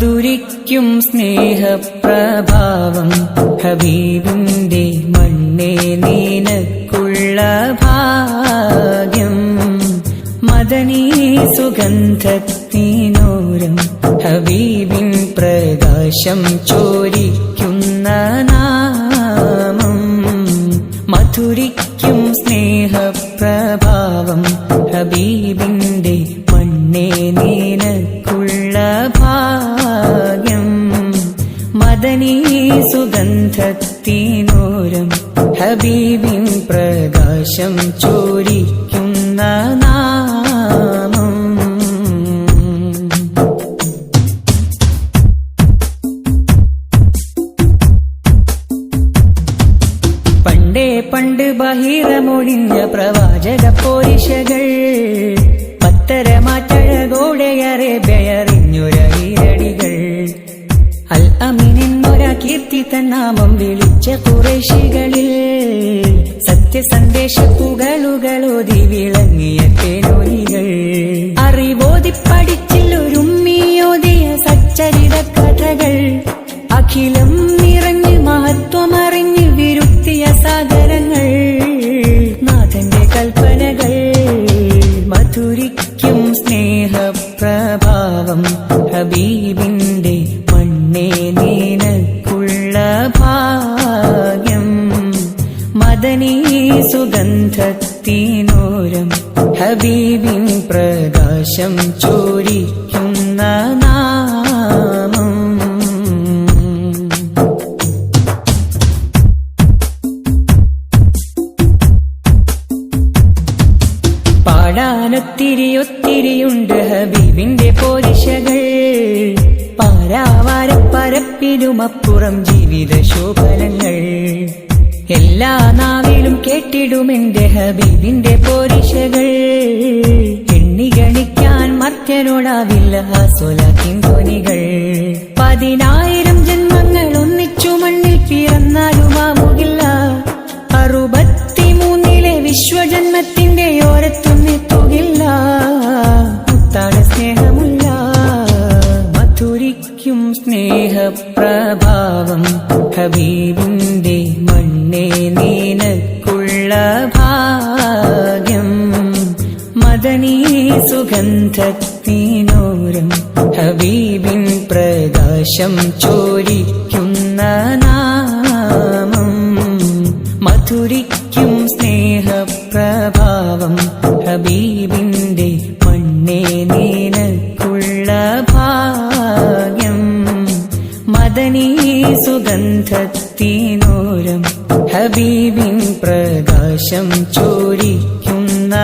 മധുരിക്കും സ്നേഹപ്രഭാവം ഹബീബിന്റെ മണ്ണേ നിനക്കുള്ള ഭാഗ്യം മദനീ സുഗന്ധത്തിനോരം ഹബീബിൻ പ്രകാശം ചോരിക്കുന്ന നാമം മധുരിക്കും സ്നേഹപ്രഭാവം ഹബീബിന്റെ മണ്ണേ നിനക്കുള്ള ഭാഗ്യം മദനീ സുഗന്ധത്തിനോരം ഹബീബിൻ പ്രകാശം ചോരിക്കുന്ന നാമം പണ്ട് ബഹിറമൊഴിഞ്ഞ പ്രവാചക പോരിശകൾ പത്തരമാറ്റഴകോടെ അറേബ്യറിഞ്ഞൊരടികൾ അൽ അമീനെന്നൊര കീർത്തി തന്നാമം വിളിച്ച ഖുറൈശികളിൽ സത്യസന്ദേശ പുകളുകളോതി വിളങ്ങിയ തേനോലികൾ അറിവോതി പഠിച്ചില്ലൊരുമ്മിയോതിയ സച്ചരിത കഥകൾ അഖിലം നിറഞ്ഞ് മഹത്വമറിഞ്ഞ് വിരുത്തിയ സാഗരങ്ങൾ നാഥന്റെ കൽപ്പനകൾ മധുരിക്കും സ്നേഹപ്രഭാവം ഹബീബിന്റെ മണ്ണേ നിനക്കുള്ള ഭാഗ്യം മദനീ സുഗന്ധത്തിനോരം ഹബീബിൻ പ്രകാശം ചോരിക്കുന്ന നാമം ഒത്തിരിയുണ്ട് ഹബീബിന്റെ പോരിശകൾ പാരാവാരപ്പരപ്പിലുമപ്പുറം ജീവിത ശോഭനങ്ങൾ എല്ലാ നാവിലും കേട്ടിടുമെന്റെ ഹബീബിന്റെ പോരിശകൾ എണ്ണിഗണിക്കാൻ മർത്യനോടാവില്ല സ്വലാത്തിൻ ധ്വനികൾ 10,000 ജന്മങ്ങൾ ഒന്നിച്ചു മണ്ണിൽ പിറന്നാലുമാമുകില്ല 63 വിശ്വജന്മത്തിന്റെ ഓരത്തൊന്നെത്തുകില്ല മുത്താണ് സ്നേഹമുള്ള മധുരിക്കും സ്നേഹപ്രഭാവം ഹബീബിന്റെ മണ്ണേ നിനക്കുള്ള ഭാഗ്യം മദനീ സുഗന്ധത്തിനോരം ഹബീബിൻ പ്രകാശം ചോരിക്കുന്ന നാമം മധുരിക്കും സ്നേഹപ്രഭാവം ഹബീബിന്റെ മണ്ണേ നിനക്കുള്ള ഭാഗ്യം മദനീ സുഗന്ധത്തിനോരം ഹബീബിൻ പ്രകാശം ചോരിക്കുന്ന